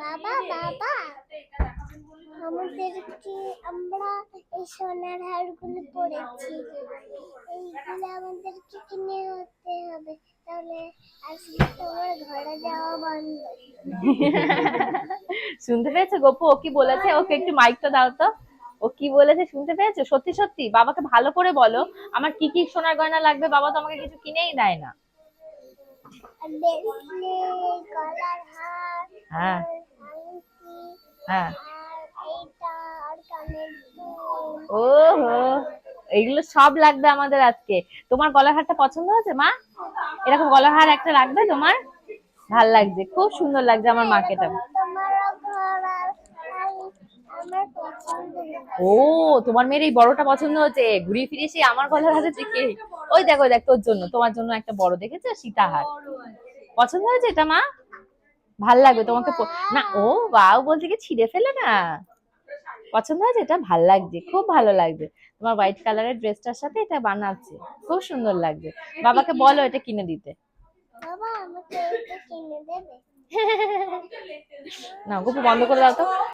বাবা বাবা আমাদেরকে আমরা এই সোনার হারগুলো পরেছি, এইগুলো আমাদেরকে কিনে হতে হবে, তাহলে আজকে তোমার ঘরে যাওয়া বন্ধ। শুনতে পেয়েছো গপু ও কি বলেছে? ওকে একটু মাইকটা দাও তো, ও কি বলেছে শুনতে পেয়েছো? সত্যি সত্যি বাবাকে ভালো করে বলো আমার কি কি সোনার গয়না লাগবে, বাবা তো আমাকে কিছু কিনেই দেয় না। গলার হার, হ্যাঁ আংটি, হ্যাঁ। আর এইটা, আর কানের দুল। ওহো, এইগুলো সব লাগবে আমাদের আজকে। তোমার গলার হারটা পছন্দ হয়েছে মা? এরকম গলার হার একটা লাগবে তোমার? ভাল লাগছে, খুব সুন্দর লাগছে আমার মাকে এটা। তোমারও ঘর আর আমার পছন্দ হয়েছে। ও, তোমার মেয়ের এই বড়টা পছন্দ হচ্ছে, ঘুরিয়ে ফিরিয়ে সেই আমার গলার হাতে দিকে। ওই দেখো দেখ, তোর জন্য, তোমার জন্য একটা বড় দেখেছো সীতাহার, পছন্দ হয়েছে এটা মা? ভাল লাগবে তোমাকে না, ও বাও বলছে কি ছিঁড়ে ফেলে না। পছন্দ হয়েছে এটা? ভাল লাগছে, খুব ভালো লাগছে। তোমার হোয়াইট কালারের ড্রেসটার সাথে এটা বানাচ্ছে, খুব সুন্দর লাগছে। বাবাকে বলো এটা কিনে দিতে। বাবা আমাকে এটা কিনে দেবে? না গপু বন্ধ করে দাও তো।